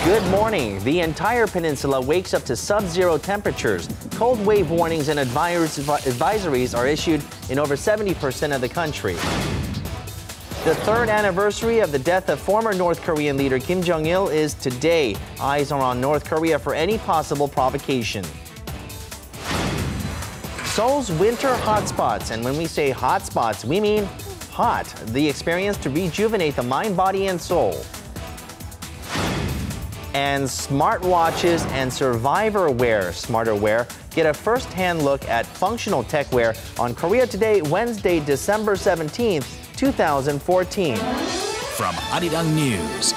Good morning. The entire peninsula wakes up to sub-zero temperatures. Cold wave warnings and advisories are issued in over 70% of the country. The third anniversary of the death of former North Korean leader Kim Jong-il is today. Eyes are on North Korea for any possible provocation. Seoul's winter hotspots, and when we say hotspots, we mean hot. The experience to rejuvenate the mind, body, and soul. And smartwatches and survivor wear, smarter wear, get a first-hand look at functional tech wear on Korea Today, Wednesday, December 17th, 2014. From Arirang News,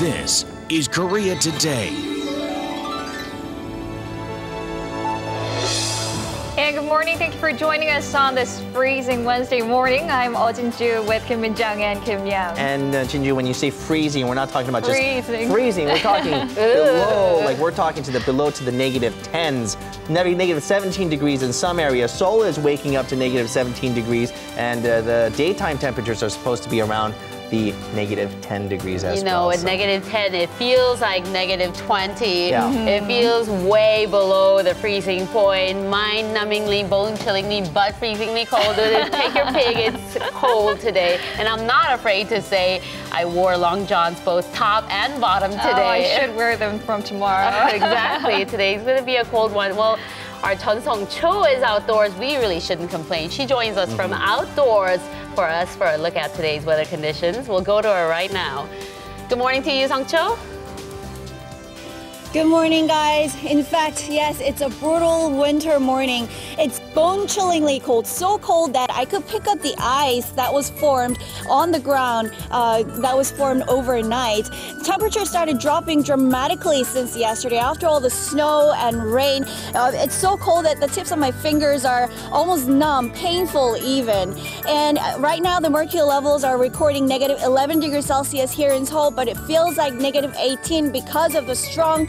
this is Korea Today. And good morning. Thank you for joining us on this freezing Wednesday morning. I'm Jinju with Kim Min-jung and Kim Yang. And Jinju, when you say freezing, we're not talking about just freezing. We're talking below, like we're talking to the below to the negative 10s, negative 17 degrees in some areas. Seoul is waking up to negative 17 degrees, and the daytime temperatures are supposed to be around the negative 10 degrees as well. You know, at negative 10, it feels like negative 20. Yeah. It feels way below the freezing point. Mind-numbingly, bone-chillingly, butt-freezingly cold. Take your pick, it's cold today. And I'm not afraid to say I wore long johns, both top and bottom today. Oh, I should wear them from tomorrow. Exactly. Today's going to be a cold one. Well, our Chun Song-cho is outdoors. We really shouldn't complain. She joins us from outdoors for us for a look at today's weather conditions. We'll go to her right now. Good morning to you, Song-cho. Good morning, guys. In fact, yes, it's a brutal winter morning. It's bone-chillingly cold, so cold that I could pick up the ice that was formed on the ground, that was formed overnight. Temperature started dropping dramatically since yesterday after all the snow and rain. It's so cold that the tips of my fingers are almost numb, painful even. And right now, the mercury levels are recording negative 11 degrees Celsius here in Seoul, but it feels like negative 18 because of the strong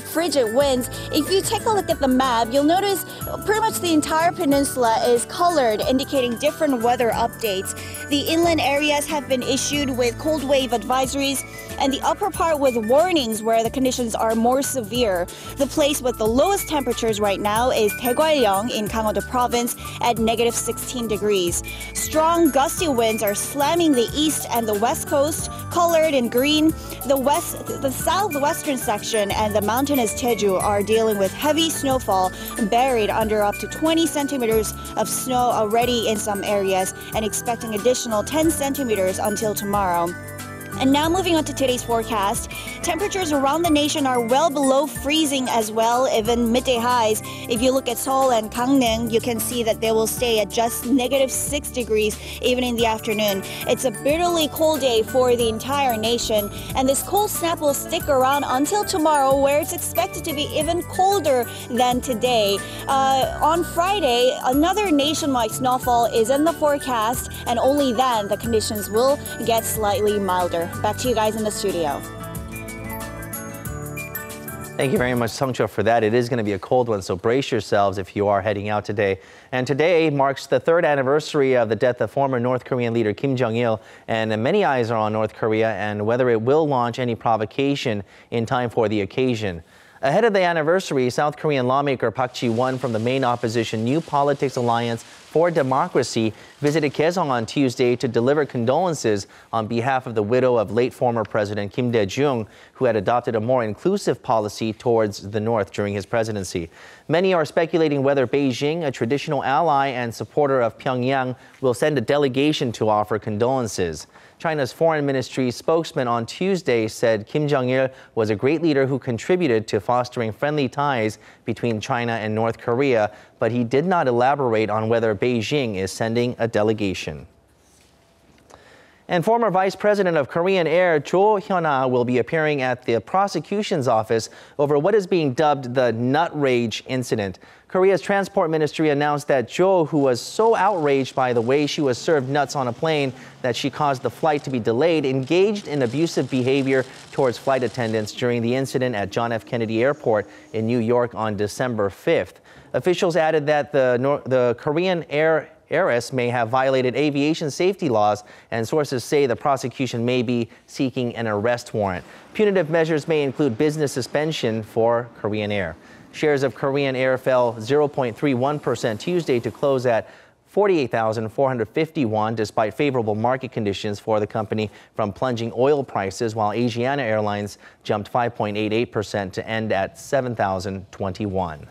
frigid winds. If you take a look at the map, you'll notice pretty much the entire peninsula is colored, indicating different weather updates. The inland areas have been issued with cold wave advisories, and the upper part with warnings where the conditions are more severe. The place with the lowest temperatures right now is Daegwallyeong in Gangwon-do Province at negative 16 degrees. Strong gusty winds are slamming the east and the west coast, colored in green. The southwestern section and the mountainous Jeju are dealing with heavy snowfall, buried under up to 20 centimeters of snow already in some areas, and expecting additional 10 centimeters until tomorrow. And now moving on to today's forecast. Temperatures around the nation are well below freezing as well, even midday highs. If you look at Seoul and Gangneung, you can see that they will stay at just negative 6 degrees even in the afternoon. It's a bitterly cold day for the entire nation, and this cold snap will stick around until tomorrow, where it's expected to be even colder than today. On Friday, another nationwide snowfall is in the forecast, and only then the conditions will get slightly milder. Back to you guys in the studio. Thank you very much, Song-cho, for that. It is going to be a cold one, so brace yourselves if you are heading out today. And today marks the third anniversary of the death of former North Korean leader Kim Jong-il, and many eyes are on North Korea and whether it will launch any provocation in time for the occasion. Ahead of the anniversary, South Korean lawmaker Park Ji-won from the main opposition New Politics Alliance for Democracy visited Kaesong on Tuesday to deliver condolences on behalf of the widow of late former President Kim Dae-jung, who had adopted a more inclusive policy towards the North during his presidency. Many are speculating whether Beijing, a traditional ally and supporter of Pyongyang, will send a delegation to offer condolences. China's foreign ministry spokesman on Tuesday said Kim Jong-il was a great leader who contributed to fostering friendly ties between China and North Korea, but he did not elaborate on whether Beijing is sending a delegation. And former Vice President of Korean Air Jo Hyun-ah will be appearing at the prosecution's office over what is being dubbed the nut rage incident. Korea's transport ministry announced that Jo, who was so outraged by the way she was served nuts on a plane that she caused the flight to be delayed, engaged in abusive behavior towards flight attendants during the incident at John F. Kennedy Airport in New York on December 5th. Officials added that the Korean Air heiress may have violated aviation safety laws, and sources say the prosecution may be seeking an arrest warrant. Punitive measures may include business suspension for Korean Air. Shares of Korean Air fell 0.31% Tuesday to close at 48,450 won, despite favorable market conditions for the company from plunging oil prices, while Asiana Airlines jumped 5.88% to end at 7,021.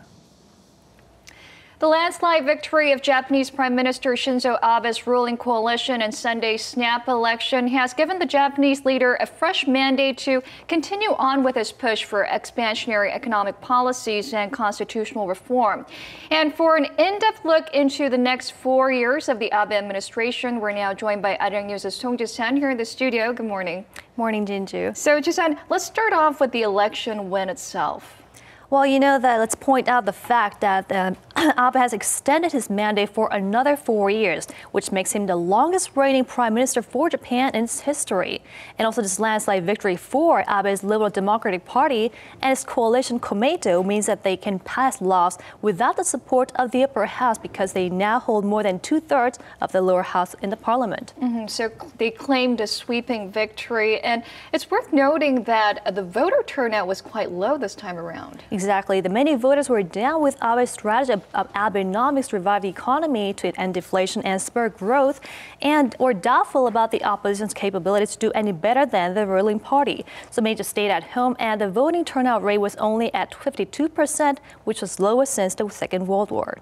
The landslide victory of Japanese Prime Minister Shinzo Abe's ruling coalition in Sunday's snap election has given the Japanese leader a fresh mandate to continue on with his push for expansionary economic policies and constitutional reform. And for an in-depth look into the next 4 years of the Abe administration, we're now joined by Arirang News' Song Ji-sun here in the studio. Good morning. Morning, Jinju. So, Ji-sun, let's start off with the election win itself. Well, you know that let's point out the fact that Abe has extended his mandate for another 4 years, which makes him the longest reigning prime minister for Japan in its history. And also this landslide victory for Abe's Liberal Democratic Party and its coalition Komeito means that they can pass laws without the support of the upper house because they now hold more than 2/3 of the lower house in the parliament. So they claimed a sweeping victory, and it's worth noting that the voter turnout was quite low this time around. Exactly. The many voters were down with Abe's strategy of Abenomics revive the economy to end deflation and spur growth, and were doubtful about the opposition's capability to do any better than the ruling party. So many just stayed at home, and the voting turnout rate was only at 52%, which was lowest since the Second World War.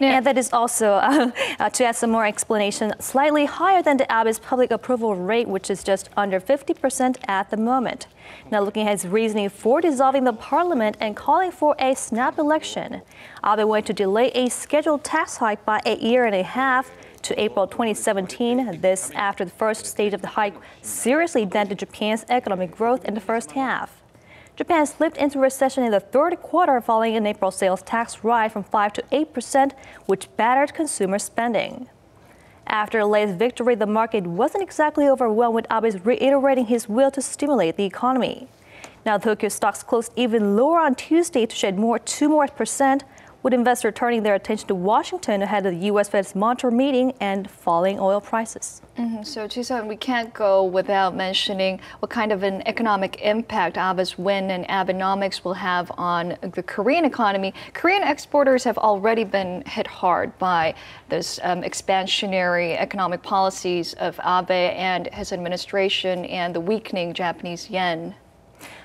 And that is also, to add some more explanation, slightly higher than the Abe's public approval rate, which is just under 50% at the moment. Now, looking at his reasoning for dissolving the parliament and calling for a snap election, Abe wanted to delay a scheduled tax hike by a year and a half to April 2017. This after the first stage of the hike seriously dented Japan's economic growth in the first half. Japan slipped into recession in the third quarter following an April sales tax rise from 5% to 8%, which battered consumer spending. After the latest victory, the market wasn't exactly overwhelmed, with Abe reiterating his will to stimulate the economy. Now, Tokyo stocks closed even lower on Tuesday to shed 2%, with investors turning their attention to Washington ahead of the U.S. Fed's monetary meeting and falling oil prices. So, Ji-sun, we can't go without mentioning what kind of an economic impact Abe's win and Abenomics will have on the Korean economy. Korean exporters have already been hit hard by this expansionary economic policies of Abe and his administration and the weakening Japanese yen.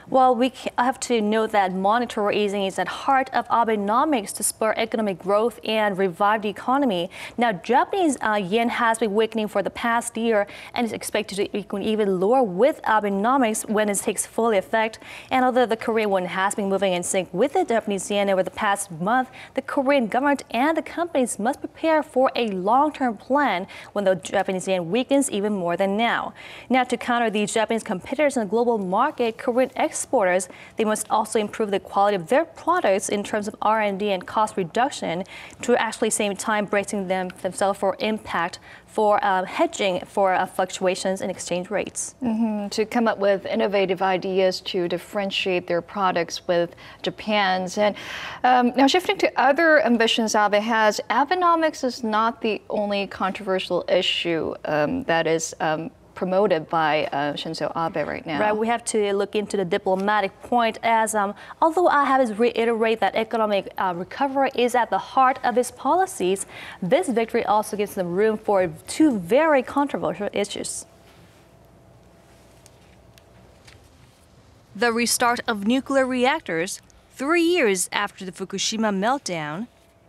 Well, we have to note that monetary easing is at heart of Abenomics to spur economic growth and revive the economy. Now, Japanese yen has been weakening for the past year and is expected to weaken even lower with Abenomics when it takes full effect. And although the Korean won has been moving in sync with the Japanese yen over the past month, the Korean government and the companies must prepare for a long-term plan when the Japanese yen weakens even more than now. Now, to counter the Japanese competitors in the global market, Korean exporters, they must also improve the quality of their products in terms of R&D and cost reduction to actually same time bracing themselves for impact for hedging for fluctuations in exchange rates. To come up with innovative ideas to differentiate their products with Japan's. And now shifting to other ambitions Abe has, Abenomics is not the only controversial issue that is promoted by Shinzo Abe right now. Right, we have to look into the diplomatic point as although I have to reiterate that economic recovery is at the heart of his policies, this victory also gives them room for two very controversial issues. The restart of nuclear reactors 3 years after the Fukushima meltdown,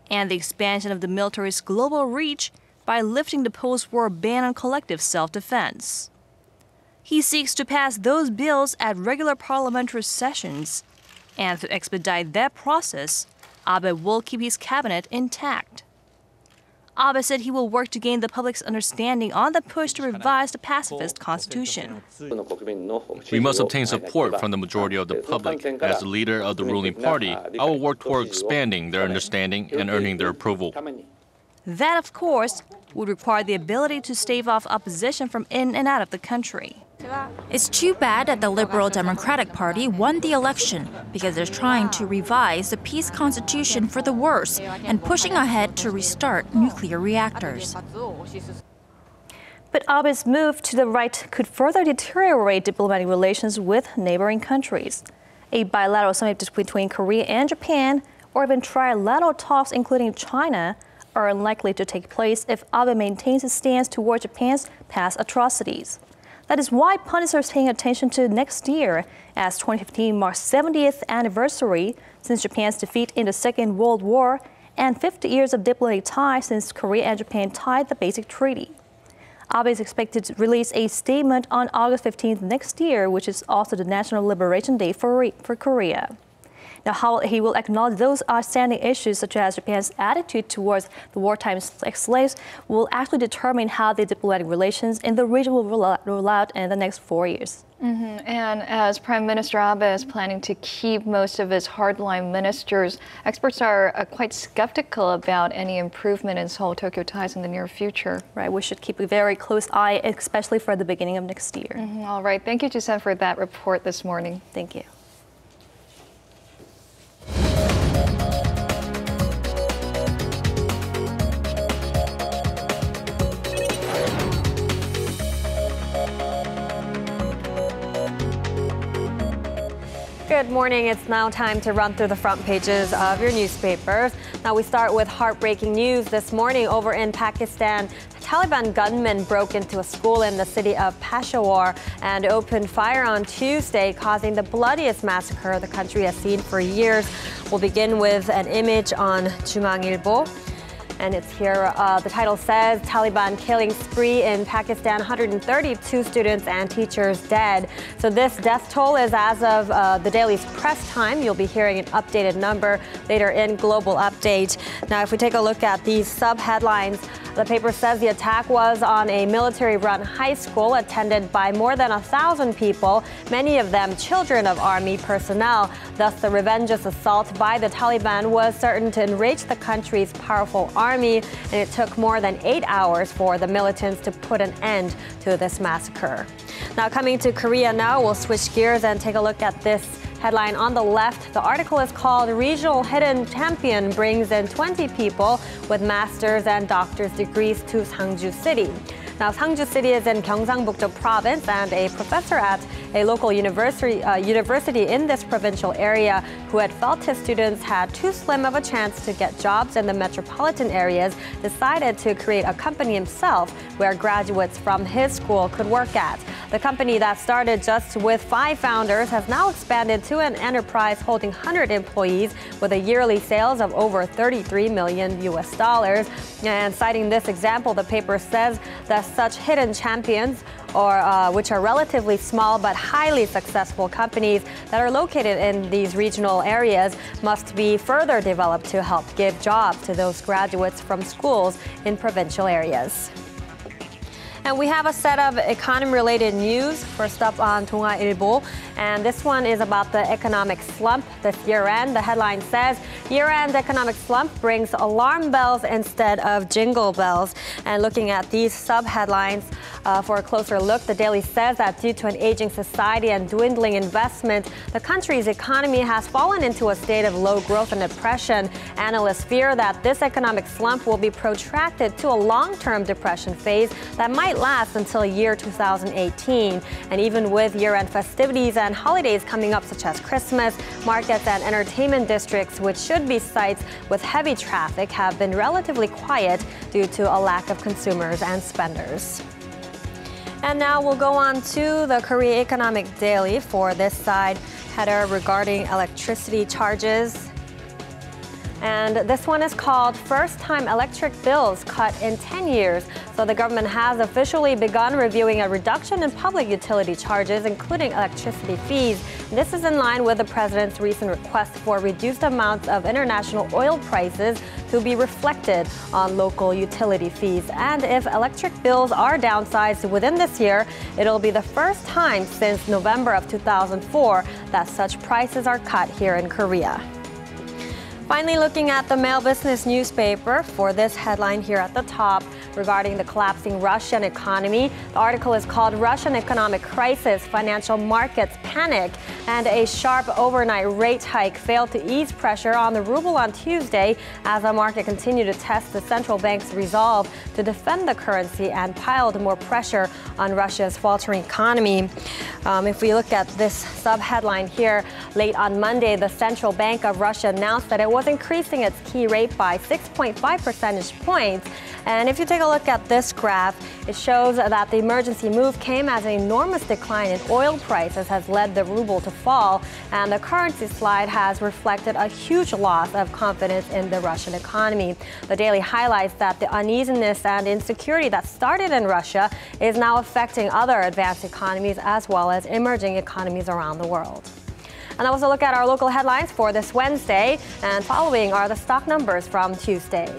and the expansion of the military's global reach by lifting the post-war ban on collective self-defense. He seeks to pass those bills at regular parliamentary sessions, and to expedite that process, Abe will keep his cabinet intact. Abe said he will work to gain the public's understanding on the push to revise the pacifist constitution. We must obtain support from the majority of the public. As the leader of the ruling party, I will work toward expanding their understanding and earning their approval. That, of course, would require the ability to stave off opposition from in and out of the country. It's too bad that the Liberal Democratic Party won the election because they're trying to revise the peace constitution for the worse and pushing ahead to restart nuclear reactors. But Abe's move to the right could further deteriorate diplomatic relations with neighboring countries. A bilateral summit between Korea and Japan, or even trilateral talks including China, are unlikely to take place if Abe maintains his stance toward Japan's past atrocities. That is why pundits are paying attention to next year, as 2015 marks 70th anniversary since Japan's defeat in the Second World War and 50 years of diplomatic ties since Korea and Japan tied the Basic Treaty. Abe is expected to release a statement on August 15th next year, which is also the National Liberation Day for Korea. Now, how he will acknowledge those outstanding issues, such as Japan's attitude towards the wartime slaves, will actually determine how the diplomatic relations in the region will roll out in the next 4 years. And as Prime Minister Abe is planning to keep most of his hardline ministers, experts are quite skeptical about any improvement in Seoul-Tokyo ties in the near future. Right, we should keep a very close eye, especially for the beginning of next year. All right, thank you, Ji-sun, for that report this morning. Thank you. Good morning. It's now time to run through the front pages of your newspapers. Now we start with heartbreaking news this morning over in Pakistan. Taliban gunmen broke into a school in the city of Peshawar and opened fire on Tuesday, causing the bloodiest massacre the country has seen for years. We'll begin with an image on 중앙일보. And it's here, the title says, Taliban killing spree in Pakistan, 132 students and teachers dead. So this death toll is as of the daily's press time. You'll be hearing an updated number later in Global Update. Now, if we take a look at these sub-headlines, the paper says the attack was on a military-run high school attended by more than 1,000 people, many of them children of army personnel. Thus, the revengeous assault by the Taliban was certain to enrage the country's powerful army, and it took more than 8 hours for the militants to put an end to this massacre. Now, coming to Korea now, we'll switch gears and take a look at this headline on the left. The article is called Regional Hidden Champion Brings in 20 People with Master's and Doctor's Degrees to Sangju City. Now, Sangju City is in Gyeongsangbuk-do Province, and a professor at a local university in this provincial area who had felt his students had too slim of a chance to get jobs in the metropolitan areas decided to create a company himself where graduates from his school could work at. The company that started just with 5 founders has now expanded to an enterprise holding 100 employees with a yearly sales of over $33 million. And citing this example, the paper says that such hidden champions, which are relatively small but highly successful companies that are located in these regional areas, must be further developed to help give jobs to those graduates from schools in provincial areas. And we have a set of economy-related news. First up on 동아일보, and this one is about the economic slump this year-end. The headline says, year-end economic slump brings alarm bells instead of jingle bells. And looking at these sub-headlines for a closer look, the Daily says that due to an aging society and dwindling investment, the country's economy has fallen into a state of low growth and depression. Analysts fear that this economic slump will be protracted to a long-term depression phase that might last until year 2018. And even with year-end festivities and holidays coming up, such as Christmas, markets and entertainment districts, which should be sites with heavy traffic, have been relatively quiet due to a lack of consumers and spenders. And now we'll go on to the Korea Economic Daily for this side header regarding electricity charges. And this one is called First Time Electric Bills Cut in 10 Years. So the government has officially begun reviewing a reduction in public utility charges, including electricity fees. This is in line with the president's recent request for reduced amounts of international oil prices to be reflected on local utility fees. And if electric bills are downsized within this year, it'll be the first time since November of 2004 that such prices are cut here in Korea. Finally, looking at the Mail Business newspaper for this headline here at the top regarding the collapsing Russian economy. The article is called Russian Economic Crisis, Financial Markets Panic, and a sharp overnight rate hike failed to ease pressure on the ruble on Tuesday as the market continued to test the central bank's resolve to defend the currency and piled more pressure on Russia's faltering economy. If we look at this sub-headline here, late on Monday, the Central Bank of Russia announced that it was increasing its key rate by 6.5 percentage points. And if you take a look at this graph, it shows that the emergency move came as an enormous decline in oil prices has led the ruble to fall, and the currency slide has reflected a huge loss of confidence in the Russian economy. The Daily highlights that the uneasiness and insecurity that started in Russia is now affecting other advanced economies as well as emerging economies around the world. And that was a look at our local headlines for this Wednesday, and following are the stock numbers from Tuesday.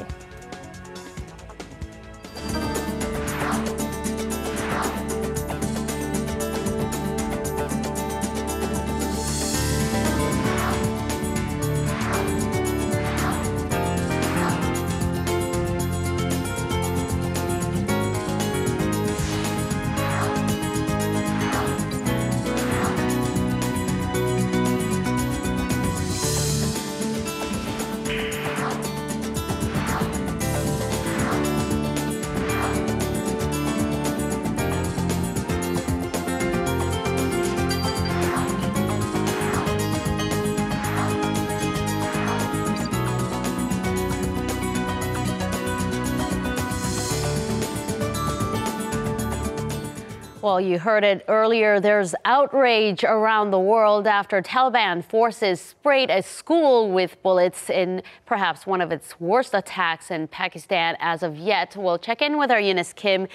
Well, you heard it earlier. There's outrage around the world after Taliban forces sprayed a school with bullets in perhaps one of its worst attacks in Pakistan as of yet. We'll check in with our Eunice Kim,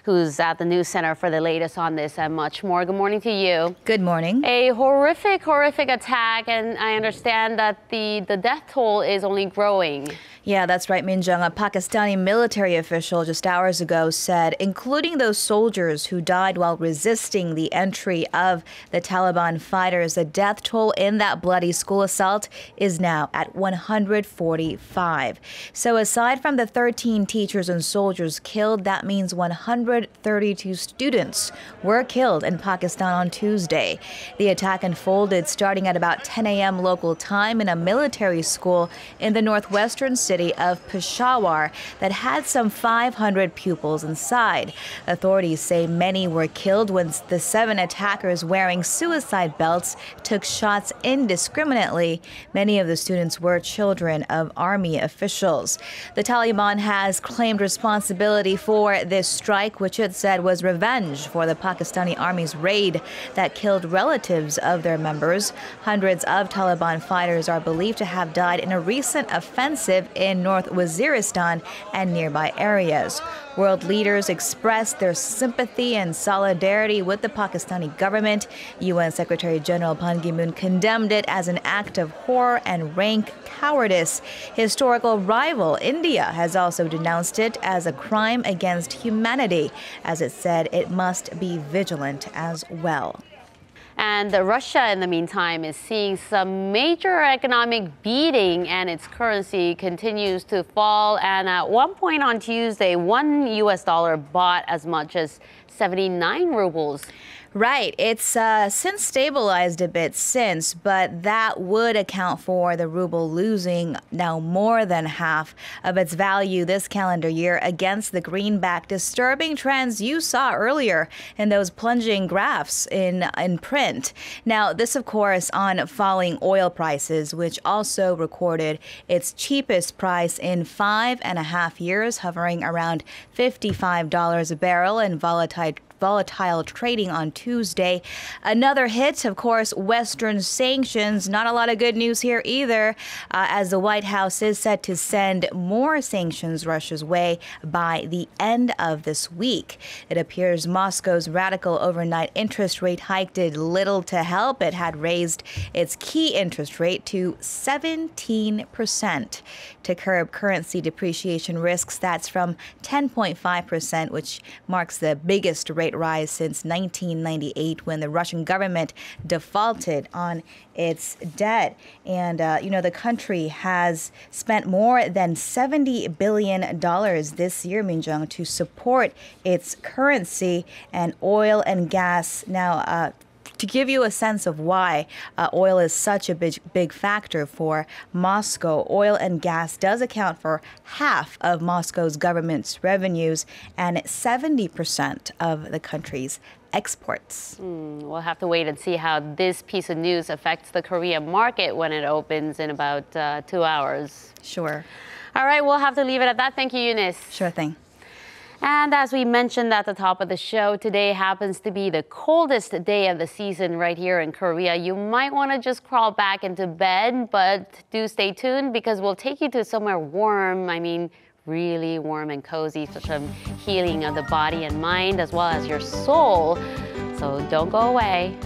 who's at the news center for the latest on this and much more. Good morning to you. Good morning. A horrific attack, and I understand that the death toll is only growing. Yeah, that's right, Minjung. A Pakistani military official just hours ago said, including those soldiers who died while resisting the entry of the Taliban fighters, the death toll in that bloody school assault is now at 145. So aside from the 13 teachers and soldiers killed, that means 132 students were killed in Pakistan on Tuesday. The attack unfolded starting at about 10 a.m. local time in a military school in the northwestern city of Peshawar that had some 500 pupils inside. Authorities say many were killed when the 7 attackers wearing suicide belts took shots indiscriminately. Many of the students were children of army officials. The Taliban has claimed responsibility for this strike, which it said was revenge for the Pakistani army's raid that killed relatives of their members. Hundreds of Taliban fighters are believed to have died in a recent offensive in North Waziristan and nearby areas. World leaders expressed their sympathy and solidarity with the Pakistani government. UN Secretary General Ban Ki-moon condemned it as an act of horror and rank cowardice. Historical rival India has also denounced it as a crime against humanity, as it said it must be vigilant as well. And Russia, in the meantime, is seeing some major economic beating, and its currency continues to fall. And at one point on Tuesday, $1 US bought as much as 79 rubles. Right. It's since stabilized a bit since, but that would account for the ruble losing now more than half of its value this calendar year against the greenback, disturbing trends you saw earlier in those plunging graphs in print. Now, this, of course, on falling oil prices, which also recorded its cheapest price in 5.5 years, hovering around $55 a barrel, and volatile trading on Tuesday. Another hit, of course, Western sanctions. Not a lot of good news here either, as the White House is set to send more sanctions Russia's way by the end of this week. It appears Moscow's radical overnight interest rate hike did little to help. It had raised its key interest rate to 17% to curb currency depreciation risks. That's from 10.5%, which marks the biggest rate rate rise since 1998 when the Russian government defaulted on its debt. And, the country has spent more than $70 billion this year, Min-jung, to support its currency and oil and gas. Now, to give you a sense of why oil is such a big factor for Moscow, oil and gas does account for half of Moscow's government's revenues and 70% of the country's exports. We'll have to wait and see how this piece of news affects the Korean market when it opens in about 2 hours. Sure. All right, we'll have to leave it at that. Thank you, Eunice. Sure thing. And as we mentioned at the top of the show, today happens to be the coldest day of the season right here in Korea. You might want to just crawl back into bed, but do stay tuned because we'll take you to somewhere warm. I mean, really warm and cozy for some healing of the body and mind as well as your soul. So don't go away.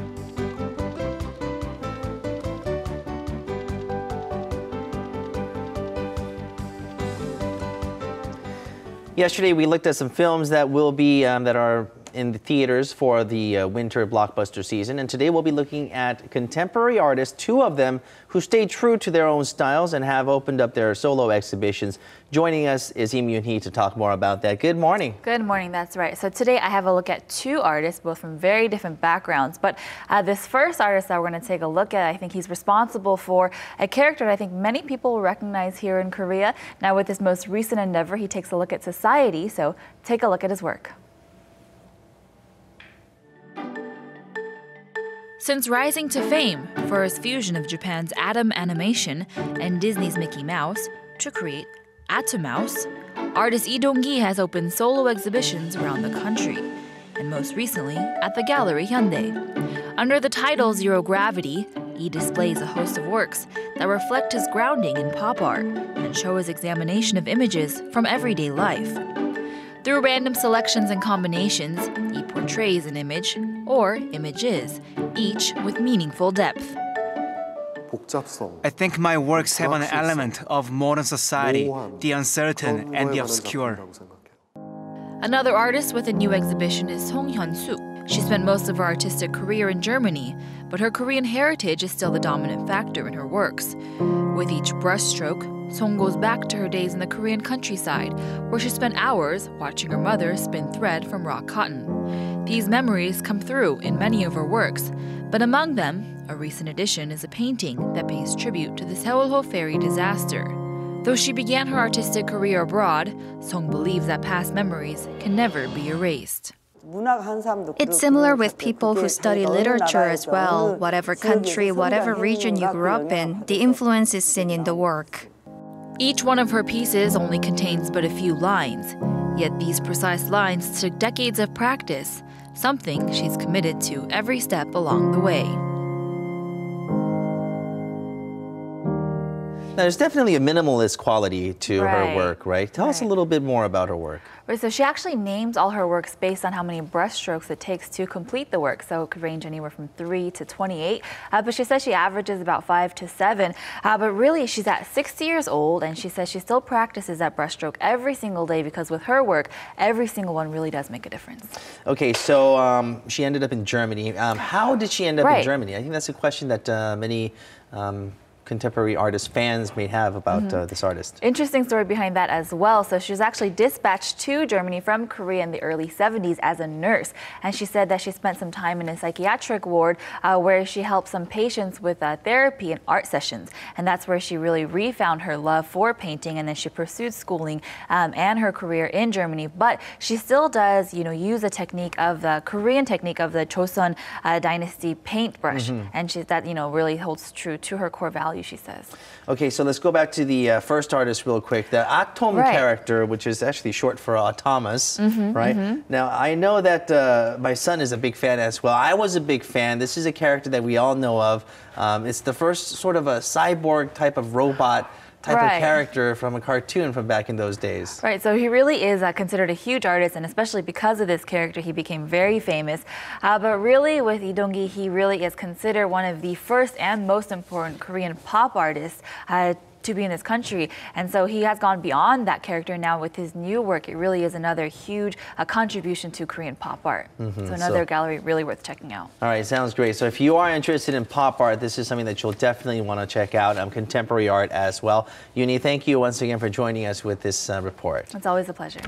Yesterday, we looked at some films that will be that are in the theaters for the winter blockbuster season, and today we'll be looking at contemporary artists, 2 of them who stay true to their own styles and have opened up their solo exhibitions. Joining us is Im Yoon-hee to talk more about that. Good morning. Good morning, that's right. So today I have a look at 2 artists, both from very different backgrounds. But this first artist that we're going to take a look at, I think he's responsible for a character that I think many people will recognize here in Korea. Now with his most recent endeavor, he takes a look at society. So take a look at his work. Since rising to fame for his fusion of Japan's Atom animation and Disney's Mickey Mouse to create Atomouse, artist Lee Dong-gi has opened solo exhibitions around the country, and most recently at the Gallery Hyundai. Under the title Zero Gravity, Lee displays a host of works that reflect his grounding in pop art and show his examination of images from everyday life. Through random selections and combinations, he portrays an image, or images, each with meaningful depth. I think my works have an element of modern society, the uncertain and the obscure. Another artist with a new exhibition is Song Hyun-soo. She spent most of her artistic career in Germany, but her Korean heritage is still the dominant factor in her works. With each brushstroke, Song goes back to her days in the Korean countryside, where she spent hours watching her mother spin thread from raw cotton. These memories come through in many of her works, but among them, a recent addition is a painting that pays tribute to the Seoul ferry disaster. Though she began her artistic career abroad, Song believes that past memories can never be erased. It's similar with people who study literature as well. Whatever country, whatever region you grew up in, the influence is seen in the work. Each one of her pieces only contains but a few lines, yet these precise lines took decades of practice, something she's committed to every step along the way. Now, there's definitely a minimalist quality to her work, right? Tell us a little bit more about her work. Right, so she actually names all her works based on how many brushstrokes it takes to complete the work. So it could range anywhere from 3 to 28. But she says she averages about 5 to 7. But really, she's at 60 years old, and she says she still practices that brushstroke every single day because with her work, every single one really does make a difference. Okay, so she ended up in Germany. How did she end up in Germany? I think that's a question that many contemporary artist fans may have about this artist. Interesting story behind that as well. So she was actually dispatched to Germany from Korea in the early 70s as a nurse. And she said that she spent some time in a psychiatric ward where she helped some patients with therapy and art sessions. And that's where she really refound her love for painting. And then she pursued schooling and her career in Germany. But she still does, use a technique of the Korean technique of the Joseon dynasty paintbrush. And that, really holds true to her core values, she says. Okay, so let's go back to the first artist real quick. The Atom character, which is actually short for Atomus, right? Now, I know that my son is a big fan as well. I was a big fan. This is a character that we all know of. It's the first sort of a cyborg type of robot type of character from a cartoon from back in those days. Right, so he really is considered a huge artist, and especially because of this character, he became very famous. But really, with Lee Dong-gi, he really is considered one of the first and most important Korean pop artists to be in this country. And so he has gone beyond that character now with his new work. It really is another huge contribution to Korean pop art. So another gallery really worth checking out. All right, sounds great. So if you are interested in pop art, this is something that you'll definitely want to check out. Contemporary art as well. Uni, thank you once again for joining us with this report. It's always a pleasure.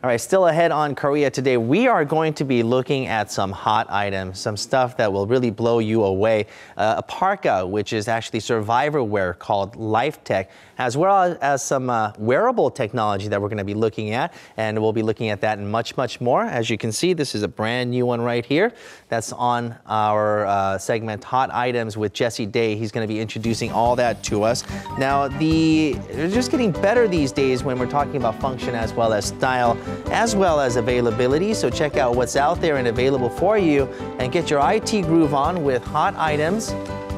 All right, still ahead on Korea Today, we are going to be looking at some hot items, some stuff that will really blow you away. A parka, which is actually survivor wear called Life Tech, as well as some wearable technology that we're going to be looking at. And we'll be looking at that and much, much more. As you can see, this is a brand new one right here. That's on our segment Hot Items with Jesse Day. He's going to be introducing all that to us. Now, they're just getting better these days when we're talking about function as well as style, as well as availability. So check out what's out there and available for you and get your IT groove on with Hot Items.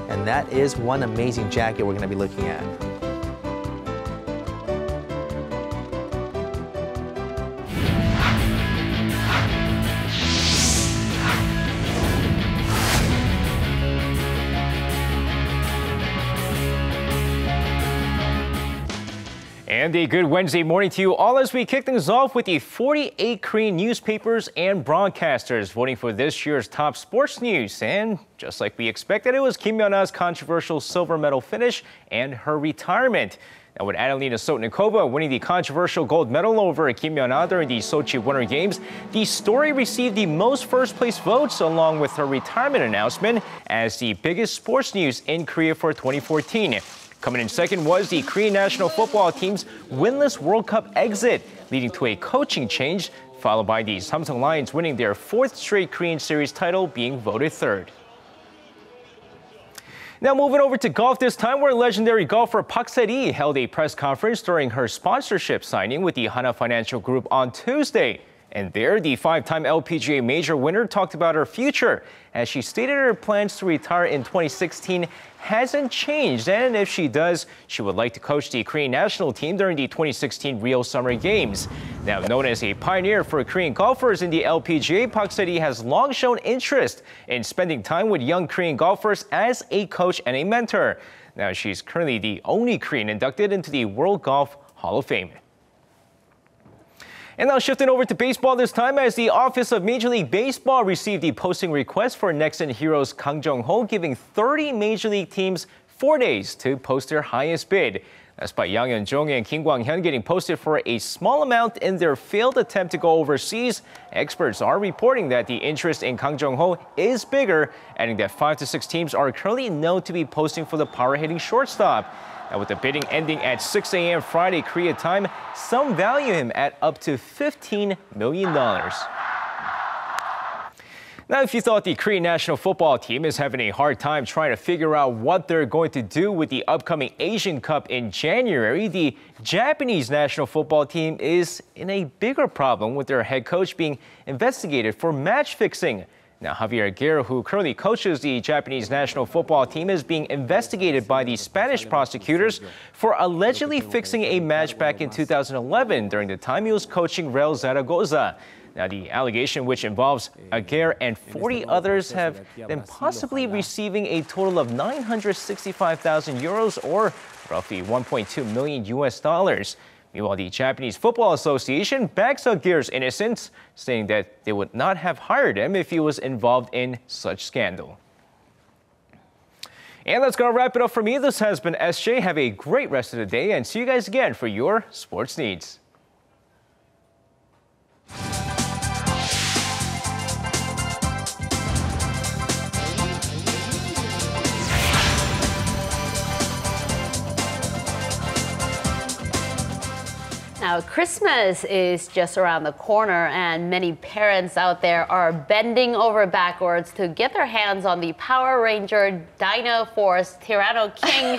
And that is one amazing jacket we're going to be looking at. And a good Wednesday morning to you all as we kick things off with the 48 Korean newspapers and broadcasters voting for this year's top sports news. And just like we expected, it was Kim Yeon-a's controversial silver medal finish and her retirement. Now, with Adelina Sotnikova winning the controversial gold medal over Kim Yeon-a during the Sochi Winter Games, the story received the most first-place votes along with her retirement announcement as the biggest sports news in Korea for 2014. Coming in second was the Korean national football team's winless World Cup exit, leading to a coaching change, followed by the Samsung Lions winning their fourth straight Korean Series title, being voted third. Now moving over to golf this time, where legendary golfer Park Se-ri held a press conference during her sponsorship signing with the Hana Financial Group on Tuesday. And there, the five-time LPGA major winner talked about her future, as she stated her plans to retire in 2016 hasn't changed, and if she does, she would like to coach the Korean national team during the 2016 Rio Summer Games. Now, known as a pioneer for Korean golfers in the LPGA, Park Se-ri has long shown interest in spending time with young Korean golfers as a coach and a mentor. Now, she's currently the only Korean inducted into the World Golf Hall of Fame. And now shifting over to baseball this time, as the Office of Major League Baseball received the posting request for Nexen Heroes Kang Jung-ho, giving 30 Major League teams 4 days to post their highest bid. Despite Yang Yeon-jung and Kim Kwang-hyun getting posted for a small amount in their failed attempt to go overseas, experts are reporting that the interest in Kang Jung-ho is bigger, adding that 5 to 6 teams are currently known to be posting for the power-hitting shortstop. Now, with the bidding ending at 6 a.m. Friday Korea time, some value him at up to $15 million. Now, if you thought the Korean national football team is having a hard time trying to figure out what they're going to do with the upcoming Asian Cup in January, the Japanese national football team is in a bigger problem with their head coach being investigated for match fixing. Now, Javier Aguirre, who currently coaches the Japanese national football team, is being investigated by the Spanish prosecutors for allegedly fixing a match back in 2011 during the time he was coaching Real Zaragoza. Now, the allegation, which involves Aguirre and 40 others, have them possibly receiving a total of 965,000 euros or roughly 1.2 million US dollars. Meanwhile, the Japanese Football Association backs Aguirre's innocence, saying that they would not have hired him if he was involved in such scandal. And that's going to wrap it up for me. This has been SJ. Have a great rest of the day, and see you guys again for your sports needs. Now, Christmas is just around the corner, and many parents out there are bending over backwards to get their hands on the Power Ranger Dino Force Tyranno King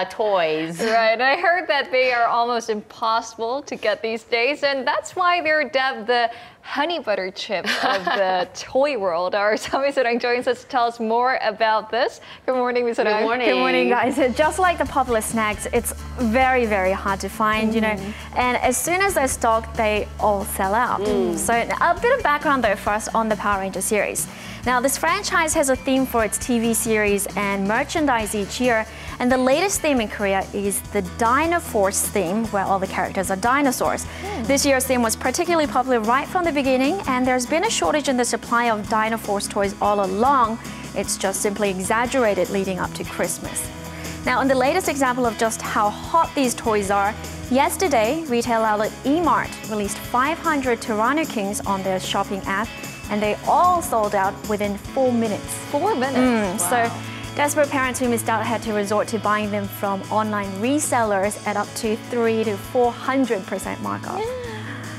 toys. Right, I heard that they are almost impossible to get these days, and that's why they're dubbed the honey butter chip of the toy world. Our Sami Sorang joins us to tell us more about this. Good morning, Ms. Sorang. Good morning. Good morning, guys. Just like the popular snacks, it's very, very hard to find, you know. And as soon as they're stocked, they all sell out. So a bit of background though first on the Power Rangers series. Now this franchise has a theme for its TV series and merchandise each year. And the latest theme in Korea is the Dino Force theme, where all the characters are dinosaurs. This year's theme was particularly popular right from the beginning, and there's been a shortage in the supply of Dino Force toys all along. It's just simply exaggerated leading up to Christmas. Now, in the latest example of just how hot these toys are, yesterday, retail outlet E-Mart released 500 Tyranno Kings on their shopping app, and they all sold out within 4 minutes. 4 minutes? Wow. So, desperate parents who missed out had to resort to buying them from online resellers at up to 300% to 400% markup.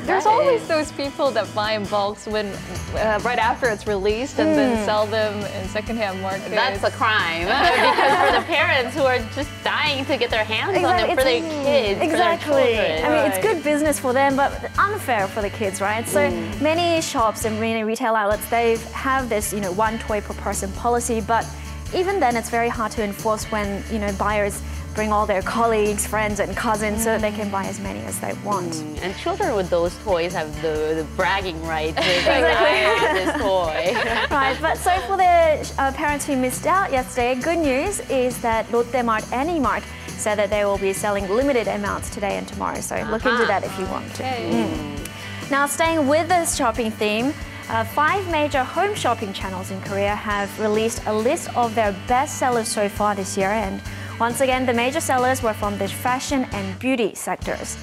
There's always those people that buy in bulks when right after it's released and then sell them in secondhand markets. That's a crime because for the parents who are just dying to get their hands on them for their kids, exactly. for their children. I mean, it's good business for them, but unfair for the kids, right? So many shops and many retail outlets, they have this, one toy per person policy, but even then, it's very hard to enforce when, buyers bring all their colleagues, friends, and cousins so that they can buy as many as they want. And children with those toys have the bragging rights. I have this toy. Right, but so for the parents who missed out yesterday, good news is that Lotte Mart and E-Mart said that they will be selling limited amounts today and tomorrow. So look into that if you want to. Now, staying with the shopping theme, 5 major home shopping channels in Korea have released a list of their best sellers so far this year. And once again, the major sellers were from the fashion and beauty sectors.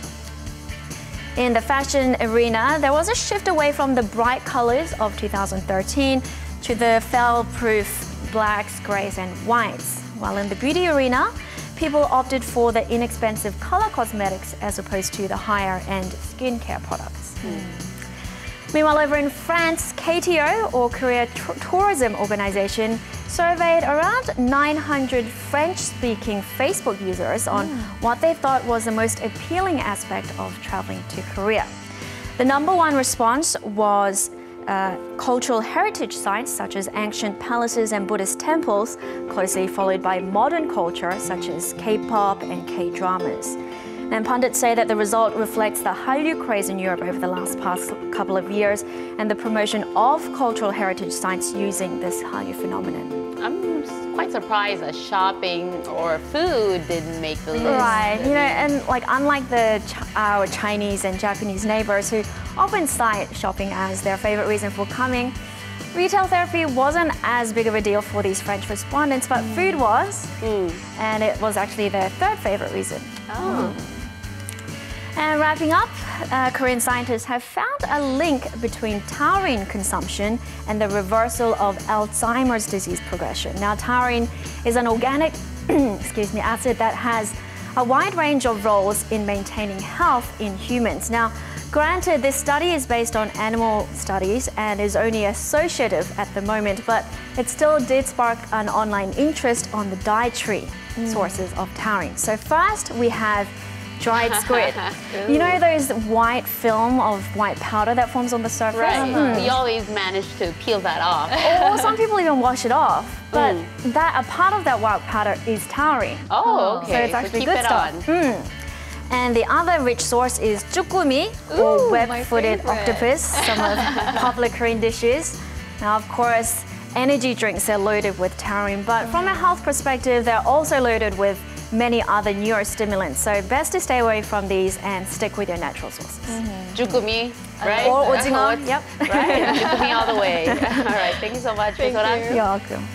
In the fashion arena, there was a shift away from the bright colors of 2013 to the fall-proof blacks, grays, and whites. While in the beauty arena, people opted for the inexpensive color cosmetics as opposed to the higher-end skincare products. Meanwhile, over in France, KTO, or Korea Tourism Organization, surveyed around 900 French-speaking Facebook users on what they thought was the most appealing aspect of traveling to Korea. The #1 response was cultural heritage sites such as ancient palaces and Buddhist temples, closely followed by modern culture such as K-pop and K-dramas. And pundits say that the result reflects the Hallyu craze in Europe over the past couple of years and the promotion of cultural heritage sites using this Hallyu phenomenon. I'm quite surprised that shopping or food didn't make the list. Right, and unlike our Chinese and Japanese neighbors who often cite shopping as their favorite reason for coming, retail therapy wasn't as big of a deal for these French respondents, but food was, and it was actually their 3rd favorite reason. And wrapping up, Korean scientists have found a link between taurine consumption and the reversal of Alzheimer's disease progression. Now, taurine is an organic acid that has a wide range of roles in maintaining health in humans. Now, granted, this study is based on animal studies and is only associative at the moment, but it still did spark an online interest on the dietary sources of taurine. So first, we have dried squid. You know those white film of white powder that forms on the surface? Right. We always manage to peel that off. Or some people even wash it off. But a part of that white powder is taurine. Oh, okay. So it's actually keep good it stuff. on. And the other rich source is jukumi, or web-footed octopus, some of popular Korean dishes. Now, of course, energy drinks are loaded with taurine, but from a health perspective, they're also loaded with many other neurostimulants. So best to stay away from these and stick with your natural sources. Jukumi, right? Or ojingo, yep. Right, jukumi all the way. All right, thank you so much. Thank you. You're welcome.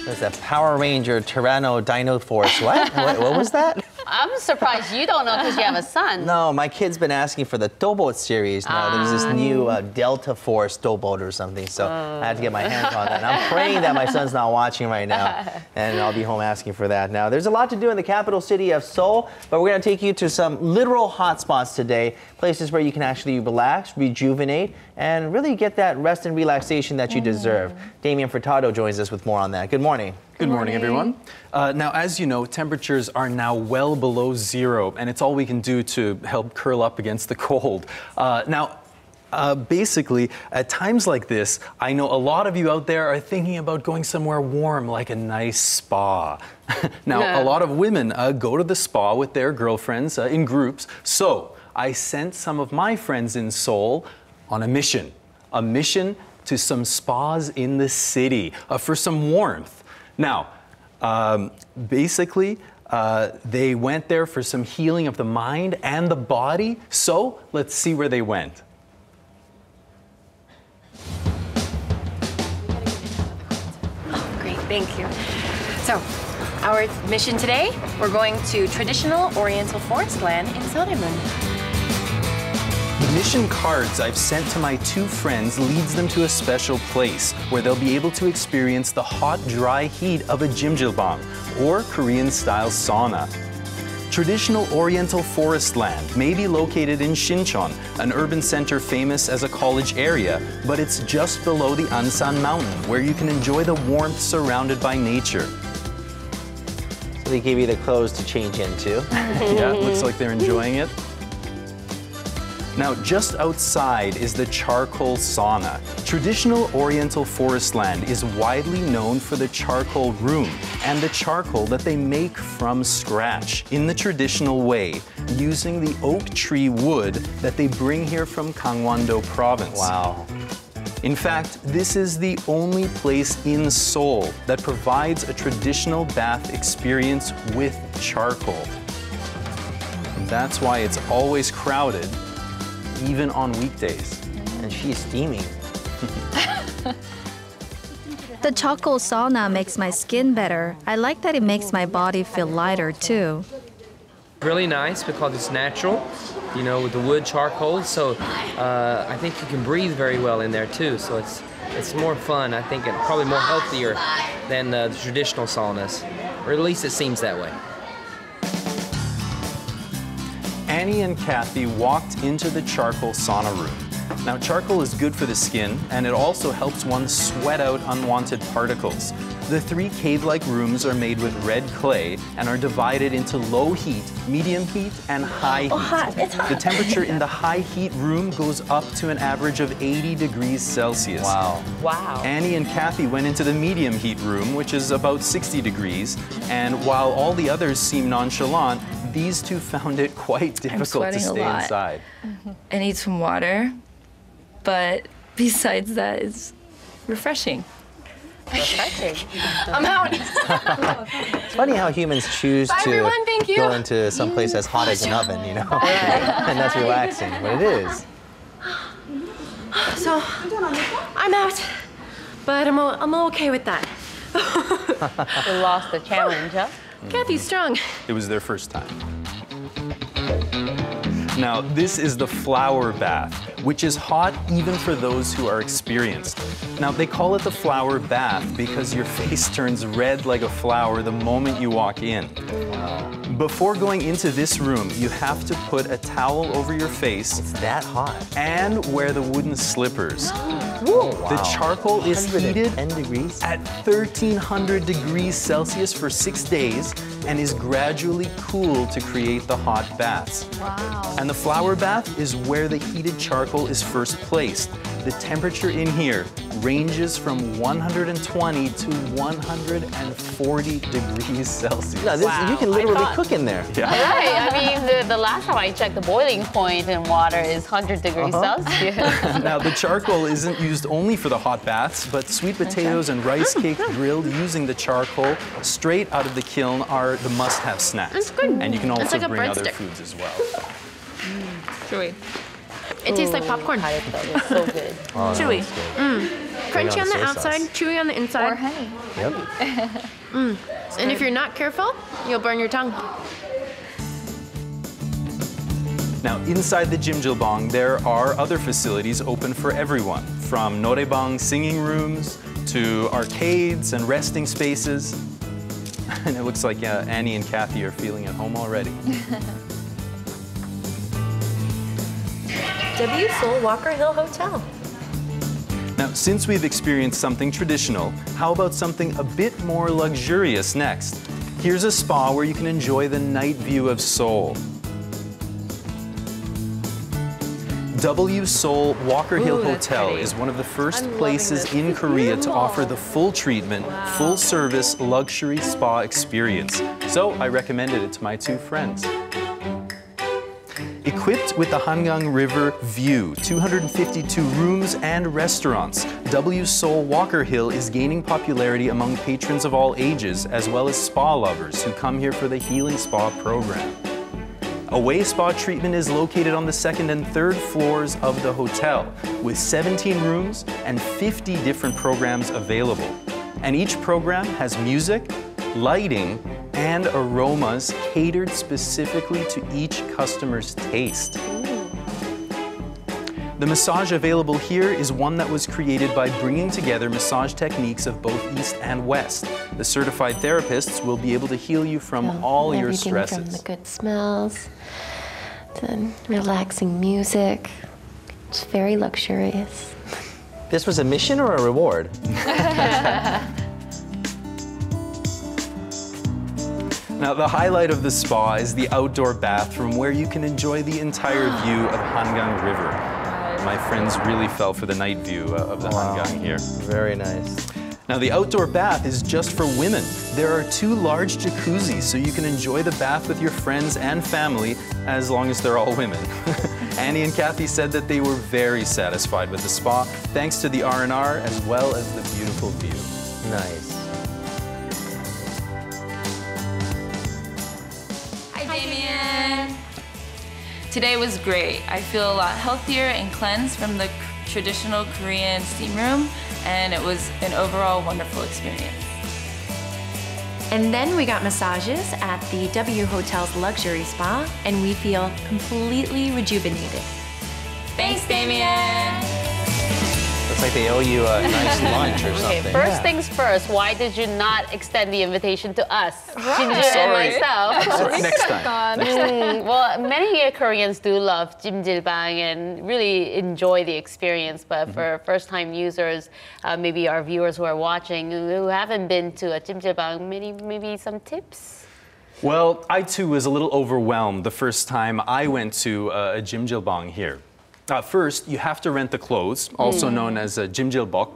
There's a Power Ranger Tyranno Dino Force. What? What was that? I'm surprised you don't know because you have a son. No, my kid's been asking for the Doughboat series now. There's this new Delta Force Doughboat or something, so I had to get my hands on that. And I'm praying that my son's not watching right now, and I'll be home asking for that. Now, there's a lot to do in the capital city of Seoul, but we're going to take you to some literal hotspots today. places where you can actually relax, rejuvenate, and really get that rest and relaxation that you deserve. Damian Furtado joins us with more on that. Good morning. Good morning, everyone. Now, as you know, temperatures are now well below zero, and it's all we can do to help curl up against the cold. Basically, at times like this, I know a lot of you out there are thinking about going somewhere warm, like a nice spa. Now, a lot of women go to the spa with their girlfriends in groups. So I sent some of my friends in Seoul on a mission to some spas in the city for some warmth. Now, basically, they went there for some healing of the mind and the body. So let's see where they went. Great, thank you. So, our mission today, we're going to traditional Oriental forest land in Seoul. The mission cards I've sent to my two friends leads them to a special place where they'll be able to experience the hot, dry heat of a jjimjilbang, or Korean-style sauna. Traditional Oriental forest land may be located in Sincheon, an urban center famous as a college area, but it's just below the Ansan mountain, where you can enjoy the warmth surrounded by nature. So they gave you the clothes to change into. Yeah, looks like they're enjoying it. Now, just outside is the charcoal sauna. Traditional Oriental forest land is widely known for the charcoal room and the charcoal that they make from scratch in the traditional way, using the oak tree wood that they bring here from Gangwon-do province. Wow. In fact, this is the only place in Seoul that provides a traditional bath experience with charcoal. And that's why it's always crowded, even on weekdays. And she's steaming. The charcoal sauna makes my skin better. I like that it makes my body feel lighter too. Really nice because it's natural, you know, with the wood charcoal. So I think you can breathe very well in there too. So it's more fun, I think, and probably more healthier than the traditional saunas, or at least it seems that way. Annie and Kathy walked into the charcoal sauna room. Now, charcoal is good for the skin, and it also helps one sweat out unwanted particles. The three cave-like rooms are made with red clay and are divided into low heat, medium heat, and high heat. Hot. It's hot. The temperature in the high heat room goes up to an average of 80 degrees Celsius. Wow. Wow. Annie and Kathy went into the medium heat room, which is about 60 degrees, and while all the others seem nonchalant, these two found it quite difficult to stay inside. I need some water, but besides that, it's refreshing. Refreshing. I'm out. It's funny how humans choose to go into some place as hot as an oven, you know? And that's relaxing, but it is. So, I'm out, but I'm okay with that. You lost the challenge, huh? Kathy's strong. It was their first time. Now, this is the flower bath, which is hot even for those who are experienced. Now, they call it the flower bath because your face turns red like a flower the moment you walk in. Before going into this room, you have to put a towel over your face. It's that hot. And wear the wooden slippers. Oh, wow. The charcoal is heated degrees? at 1300 degrees Celsius for 6 days and is gradually cooled to create the hot baths. Wow. And the flower bath is where the heated charcoal is first placed. The temperature in here ranges from 120 to 140 degrees Celsius. No, you can literally cook in there. Yeah. Right. I mean, the last time I checked, the boiling point in water is 100 degrees Celsius. Now, the charcoal isn't used only for the hot baths, but sweet potatoes and rice cake grilled using the charcoal straight out of the kiln are the must-have snacks. It's good. And you can also like bring other breadstick. foods as well. Chewy. It tastes like popcorn. It's so good. Oh, Chewy. Crunchy on the soy outside, sauce. chewy on the inside. Or honey. Yep. And if you're not careful, you'll burn your tongue. Now, inside the jjimjilbang, there are other facilities open for everyone, from noraebang singing rooms to arcades and resting spaces. And it looks like Annie and Kathy are feeling at home already. W Seoul Walker Hill Hotel. Now, since we've experienced something traditional, how about something a bit more luxurious next? Here's a spa where you can enjoy the night view of Seoul. W Seoul Walker Hill Hotel is one of the first places in Korea to offer the full treatment, full service luxury spa experience. So I recommended it to my two friends. Equipped with the Hangang River view, 252 rooms and restaurants, W Seoul Walker Hill is gaining popularity among patrons of all ages, as well as spa lovers who come here for the Healing Spa program. Away Spa treatment is located on the 2nd and 3rd floors of the hotel, with 17 rooms and 50 different programs available. And each program has music, lighting, and aromas catered specifically to each customer's taste. The massage available here is one that was created by bringing together massage techniques of both East and West. The certified therapists will be able to heal you from all your stresses. From the good smells, to relaxing music. It's very luxurious. This was a mission or a reward? Now, the highlight of the spa is the outdoor bathroom where you can enjoy the entire view of Hangang River. My friends really fell for the night view of the Hangang here. Very nice. Now, the outdoor bath is just for women. There are 2 large jacuzzis, so you can enjoy the bath with your friends and family, as long as they're all women. Annie and Kathy said that they were very satisfied with the spa, thanks to the R&R as well as the beautiful view. Nice. Today was great. I feel a lot healthier and cleansed from the traditional Korean steam room, and it was an overall wonderful experience. And then we got massages at the W Hotel's luxury spa, and we feel completely rejuvenated. Thanks, Damien! Looks like they owe you a nice lunch or something. Okay, first things first, why did you not extend the invitation to us? Jimjil and myself. Sorry. Next time. Well, many Koreans do love jimjilbang and really enjoy the experience, but for first-time users, maybe our viewers who are watching who haven't been to a jimjilbang, maybe some tips? Well, I too was a little overwhelmed the first time I went to a jimjilbang here. First, you have to rent the clothes, also known as a jimjilbok.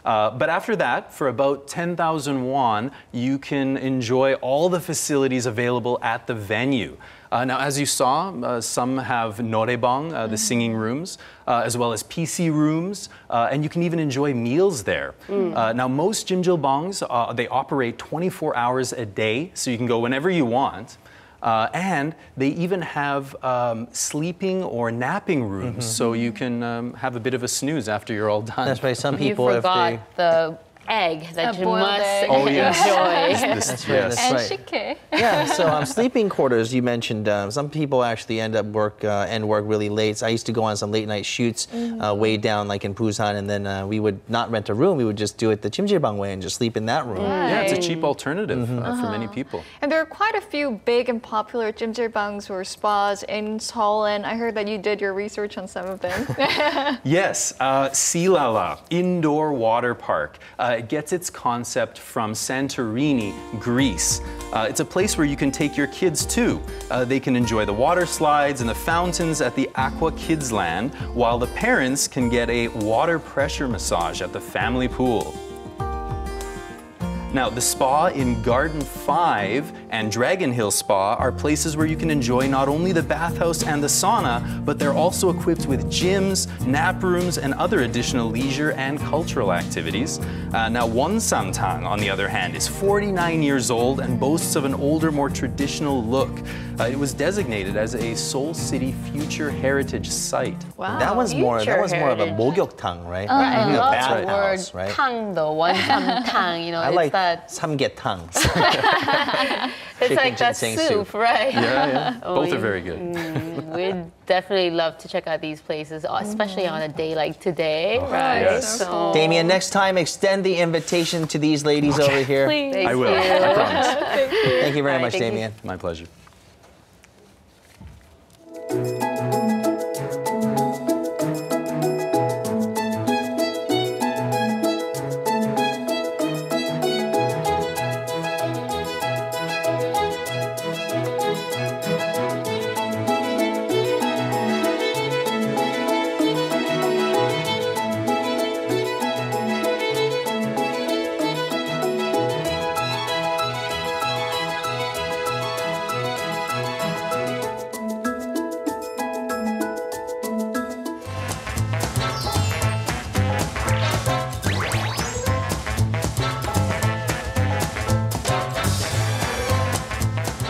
But after that, for about 10,000 won, you can enjoy all the facilities available at the venue. Now, as you saw, some have noraebang, the singing rooms, as well as PC rooms, and you can even enjoy meals there. Now, most jimjilbangs, they operate 24 hours a day, so you can go whenever you want. And they even have sleeping or napping rooms, so you can have a bit of a snooze after you're all done. That's right. Some people, you forgot the egg that you must enjoy. That's right. That's right. And yeah, so sleeping quarters, you mentioned, some people actually end work really late. So I used to go on some late night shoots way down like in Busan, and then we would not rent a room, we would just do it the jimjilbang way and just sleep in that room. Right. Yeah, it's a cheap alternative for many people. And there are quite a few big and popular jimjilbangs or spas in Seoul, and I heard that you did your research on some of them. Yes, Silala, indoor water park. It gets its concept from Santorini, Greece. It's a place where you can take your kids too. They can enjoy the water slides and the fountains at the Aqua Kids Land, while the parents can get a water pressure massage at the family pool. Now, the spa in Garden 5 and Dragon Hill Spa are places where you can enjoy not only the bathhouse and the sauna, but they're also equipped with gyms, nap rooms, and other additional leisure and cultural activities. Now, Wonsamtang, on the other hand, is 49 years old and boasts of an older, more traditional look. It was designated as a Seoul City Future Heritage Site. Wow. That was more of a 목욕탕, right? I love the word right? 탕 though, wonsamtang, you know, I it's like that samgyetang. It's like that soup, right? Yeah. Both are very good. We'd definitely love to check out these places, especially on a day like today, right? Yes. So... Damien, next time extend the invitation to these ladies over here. Please. I will, I promise. Thank you very much, Damien. My pleasure.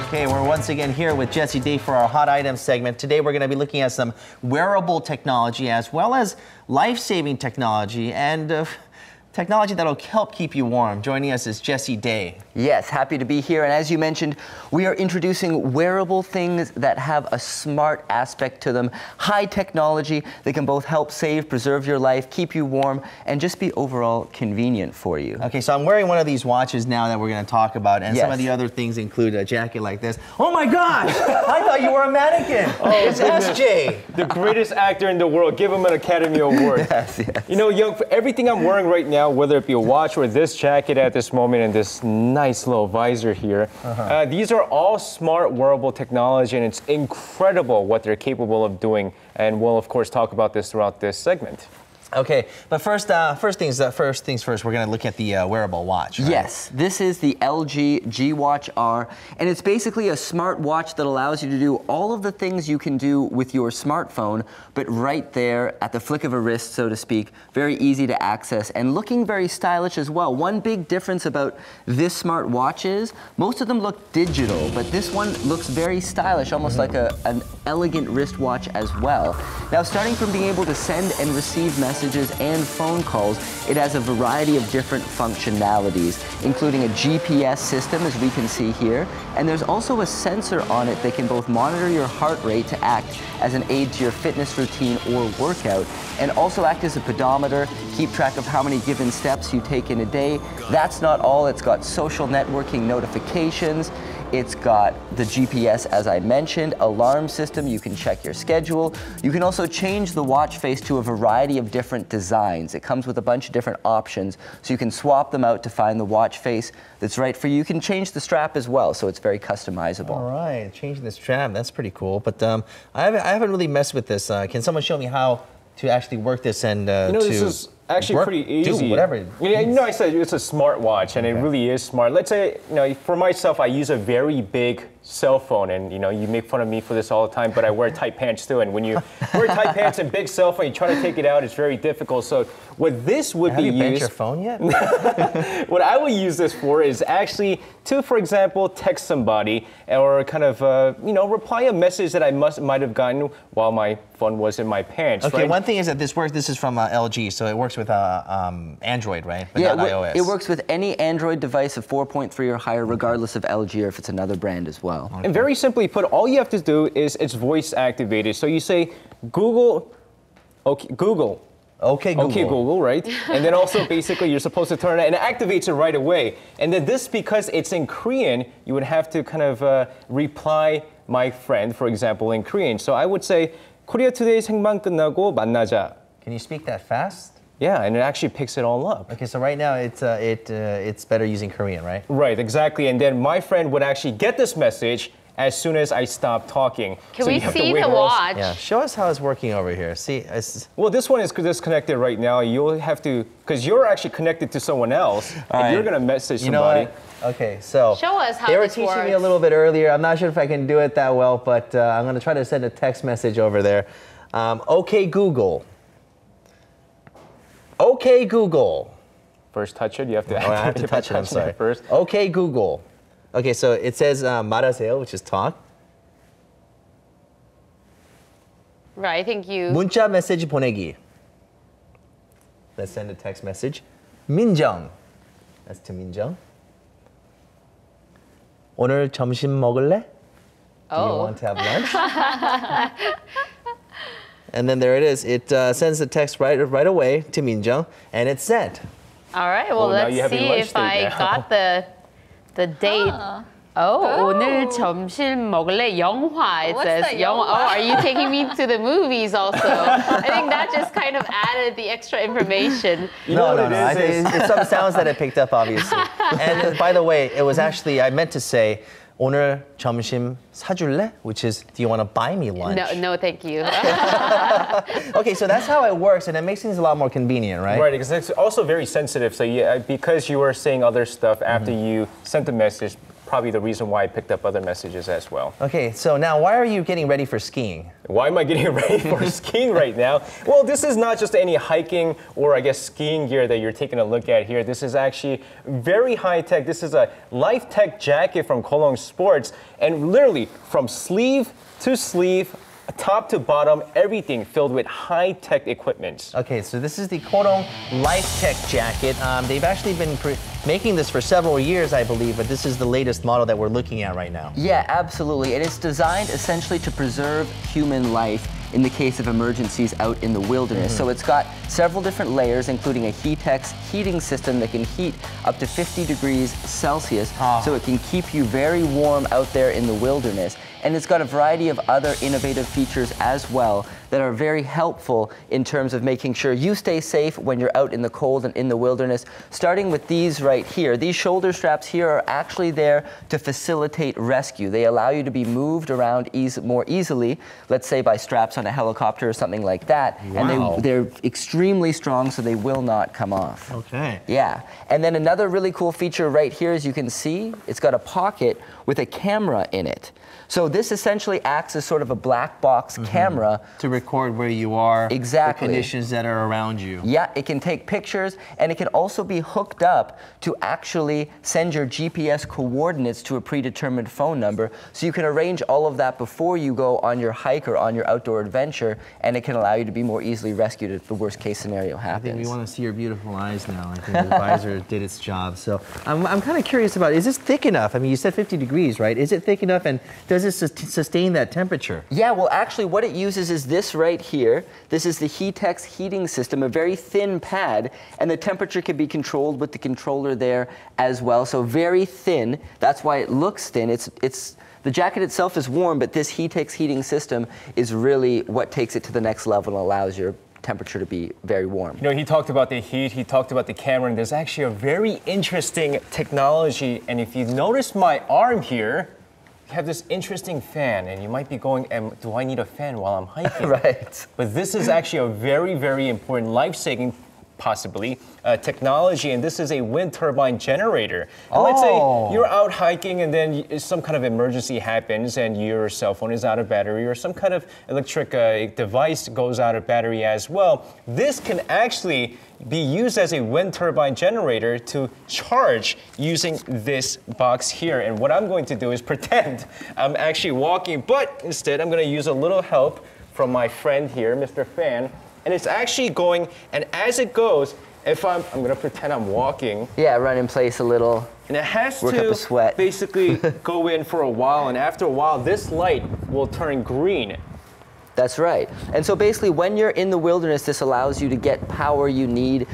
Okay, we're once again here with Jessie D for our Hot Items segment. Today we're going to be looking at some wearable technology as well as life-saving technology and technology that'll help keep you warm. Joining us is Jessie Day. Yes, happy to be here. And as you mentioned, we are introducing wearable things that have a smart aspect to them. High technology that can both help save, preserve your life, keep you warm, and just be overall convenient for you. Okay, so I'm wearing one of these watches now that we're going to talk about, and some of the other things include a jacket like this. Oh my gosh! I thought you were a mannequin. Oh, it's SJ. The greatest actor in the world. Give him an Academy Award. Yes, yes. You know, Young, for everything I'm wearing right now, whether it be a watch or this jacket at this moment and this nice little visor here, these are all smart wearable technology, and it's incredible what they're capable of doing. And we'll, of course, talk about this throughout this segment. Okay, but first things first, we're going to look at the wearable watch, right? Yes, this is the LG G-Watch R, and it's basically a smart watch that allows you to do all of the things you can do with your smartphone, but right there at the flick of a wrist, so to speak. Very easy to access and looking very stylish as well. One big difference about this smart watch is most of them look digital, but this one looks very stylish, almost like an elegant wristwatch as well. Now, starting from being able to send and receive messages and phone calls, it has a variety of different functionalities, including a GPS system, as we can see here, and there's also a sensor on it that can both monitor your heart rate to act as an aid to your fitness routine or workout, and also act as a pedometer, keep track of how many given steps you take in a day. That's not all. It's got social networking notifications. It's got the GPS, as I mentioned, alarm system. You can check your schedule. You can also change the watch face to a variety of different designs. It comes with a bunch of different options, so you can swap them out to find the watch face that's right for you. You can change the strap as well, so it's very customizable. All right, changing the strap, that's pretty cool. But I haven't really messed with this. Can someone show me how to actually work this and this is actually pretty easy. Do whatever. I said it's a smart watch, and it really is smart. Let's say, for myself, I use a very big cell phone, and you make fun of me for this all the time, but I wear tight pants too. And when you wear tight pants and big cell phone, you try to take it out, it's very difficult. So what this would be used. Have you bent your phone yet? What I would use this for is actually to, for example, text somebody or kind of reply a message that I might have gotten while my phone was in my pants. Okay, right? one thing is that this works. This is from LG, so it works with Android, right? But yeah, not iOS. It works with any Android device of 4.3 or higher, regardless of LG or if it's another brand as well. Okay. And very simply put, all you have to do is it's voice activated. So you say, Google, okay, Google. Okay, Google. Okay, Google, right? And then also basically you're supposed to turn it and it activates it right away. And then this, because it's in Korean, you would have to kind of reply my friend, for example, in Korean. So I would say, Korea Today 생방 끝나고 만나자. Can you speak that fast? Yeah, and it actually picks it all up. Okay, so right now it's better using Korean, right? Right, exactly. And then my friend would actually get this message as soon as I stop talking. Can we see the watch? Yeah, show us how it's working over here. See, well, this one is disconnected right now. You'll have to, because you're actually connected to someone else, and you're gonna message somebody. You know what? Okay, so show us how they were this teaching works. me a little bit earlier. I'm not sure if I can do it that well, but I'm gonna try to send a text message over there. Okay, Google. Okay, Google. First touch it, you have to, I have to touch it, I'm sorry. First. Okay, Google. Okay, so it says 말하세요, which is talk. Right, thank you. 문자 메시지 보내기. Let's send a text message. 민정. That's to 민정. 오늘 점심 먹을래? Do you want to have lunch? And then there it is. It sends the text right away to Minjung, and it's sent. All right, well, let's see if I got the date. 오늘 점심 먹을래? 영화, it says. 영화. Oh, are you taking me to the movies also? I think that just kind of added the extra information. No. It's some sounds that it picked up, obviously. And by the way, it was actually, I meant to say, 오늘 점심 사줄래? Which is, do you want to buy me lunch? No, thank you. Okay, so that's how it works, and it makes things a lot more convenient, right? Right, because it's also very sensitive. So because you were saying other stuff after you sent the message, probably the reason why I picked up other messages as well. Okay, so now why are you getting ready for skiing? Why am I getting ready for skiing right now? Well, this is not just any hiking or I guess skiing gear that you're taking a look at here. This is actually very high tech. This is a Life Tech jacket from Kolong Sports, and literally from sleeve to sleeve, top to bottom, everything filled with high-tech equipment. Okay, so this is the Kolong Life Tech jacket. They've actually been making this for several years, I believe, but this is the latest model that we're looking at right now. Yeah, absolutely. And it's designed essentially to preserve human life in the case of emergencies out in the wilderness. So it's got several different layers, including a Heatex heating system that can heat up to 50 degrees Celsius, so it can keep you very warm out there in the wilderness. And it's got a variety of other innovative features as well that are very helpful in terms of making sure you stay safe when you're out in the cold and in the wilderness. Starting with these right here. These shoulder straps here are actually there to facilitate rescue. They allow you to be moved around more easily, let's say by straps on a helicopter or something like that. Wow. And they're extremely strong, so they will not come off. Okay. Yeah. And then another really cool feature right here, as you can see, it's got a pocket with a camera in it. So this essentially acts as sort of a black box camera. To record where you are, exactly, the conditions that are around you. Yeah, it can take pictures, and it can also be hooked up to actually send your GPS coordinates to a predetermined phone number. So you can arrange all of that before you go on your hike or on your outdoor adventure, and it can allow you to be more easily rescued if the worst case scenario happens. I think we want to see your beautiful eyes now. I think the visor did its job. So I'm kind of curious about, is this thick enough? I mean, you said 50 degrees, right? Is it thick enough, and does it sustain that temperature? Yeah, well, actually what it uses is this right here. This is the Heatex heating system, a very thin pad, and the temperature can be controlled with the controller there as well. So very thin. That's why it looks thin. The jacket itself is warm, but this Heatex heating system is really what takes it to the next level and allows your temperature to be very warm. You know, he talked about the heat, he talked about the camera, and there's actually a very interesting technology. And if you notice my arm here, you have this interesting fan, and you might be going, do I need a fan while I'm hiking? Right. But this is actually a very, very important life-saving, possibly, technology, and this is a wind turbine generator. And let's say you're out hiking and then some kind of emergency happens and your cell phone is out of battery or some kind of electric device goes out of battery as well. This can actually be used as a wind turbine generator to charge using this box here. And what I'm going to do is pretend I'm actually walking, but instead I'm going to use a little help from my friend here, Mr. Fan. And it's actually going, and as it goes, if I'm going to pretend I'm walking. Yeah, run in place a little. And it has work up a sweat. basically go in for a while, and after a while, this light will turn green. That's right. And so basically, when you're in the wilderness, this allows you to get power you need.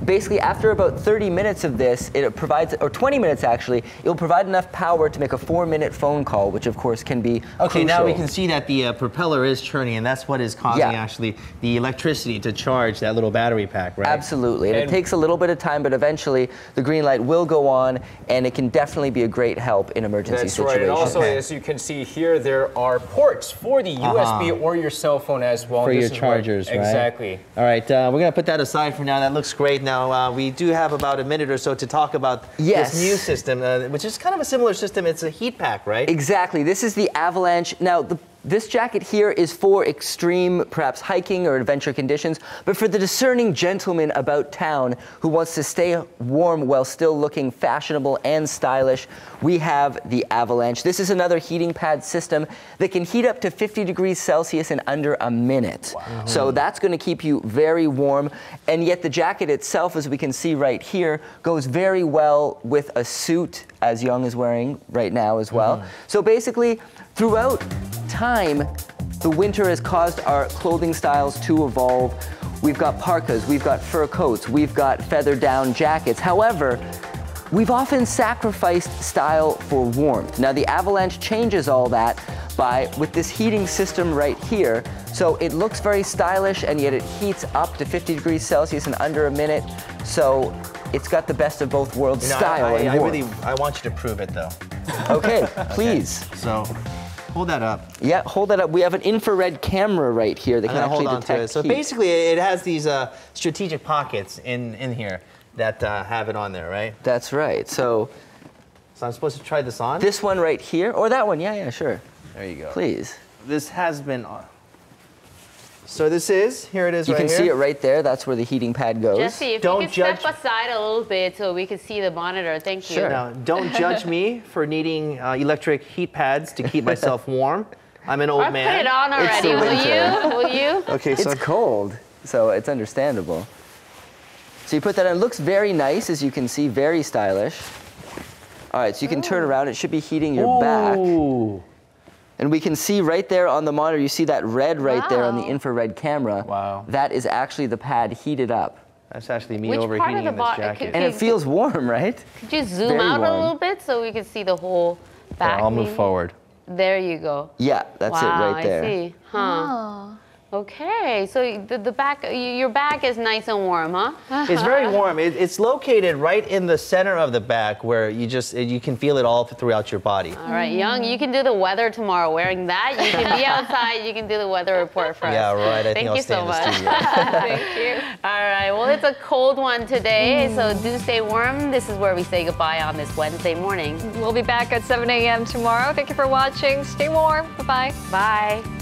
Basically, after about 30 minutes of this, it provides, or 20 minutes actually, it'll provide enough power to make a 4-minute phone call, which of course can be Okay, crucial. now we can see that the propeller is churning, and that's what is causing actually the electricity to charge that little battery pack, right? Absolutely, and it takes a little bit of time, but eventually the green light will go on, and it can definitely be a great help in emergency That's situations. right, and also as you can see here, there are ports for the USB or your cell phone as well. For your chargers, right? Exactly. All right, we're going to put that aside for now. That looks great. Now, we do have about a minute or so to talk about this new system, which is kind of a similar system. It's a heat pack, right? Exactly. This is the Avalanche. Now, this jacket here is for extreme, perhaps hiking or adventure conditions, but for the discerning gentleman about town who wants to stay warm while still looking fashionable and stylish, we have the Avalanche. This is another heating pad system that can heat up to 50 degrees Celsius in under a minute. Wow. So that's going to keep you very warm, and yet the jacket itself, as we can see right here, goes very well with a suit, as Young is wearing right now as well. So basically, throughout time, the winter has caused our clothing styles to evolve. We've got parkas, we've got fur coats, we've got feather down jackets. However, we've often sacrificed style for warmth. Now the Avalanche changes all that with this heating system right here. So it looks very stylish, and yet it heats up to 50 degrees Celsius in under a minute. So it's got the best of both worlds, style and warmth. I want you to prove it though. Okay, please. So hold that up. Yeah, hold that up. We have an infrared camera right here that can actually detect So heat. basically, it has these strategic pockets in here that have it on there, right? That's right. So So I'm supposed to try this on? This one right here, or that one, yeah, sure. There you go. Please. This has been on. So this is, here it is you right here. You can see it right there. That's where the heating pad goes. Jesse, if you could step aside a little bit so we could see the monitor. Thank you. Sure. Now, don't judge me for needing electric heat pads to keep myself warm. I'm an old man. Put it on already. Will you? Okay, so it's cold, so it's understandable. So you put that on. It looks very nice, as you can see, very stylish. All right, so you can turn around. It should be heating your back. And we can see right there on the monitor, you see that red right there on the infrared camera. Wow. That is actually the pad heated up. That's actually me overheating in this jacket. And it feels warm, right? Could you zoom out a little bit so we can see the whole back? Yeah, I'll move forward. There you go. Yeah, that's it right there. I see. Huh. Okay, so the back, your back is nice and warm, huh? It's very warm. It's located right in the center of the back where you can feel it all throughout your body. All right, Young, you can do the weather tomorrow wearing that. You can be outside, you can do the weather report for us. Yeah, right. I think I'll stay in the studio. Thank you. All right, well, it's a cold one today, so do stay warm. This is where we say goodbye on this Wednesday morning. We'll be back at 7 a.m. tomorrow. Thank you for watching. Stay warm. Bye-bye. Bye.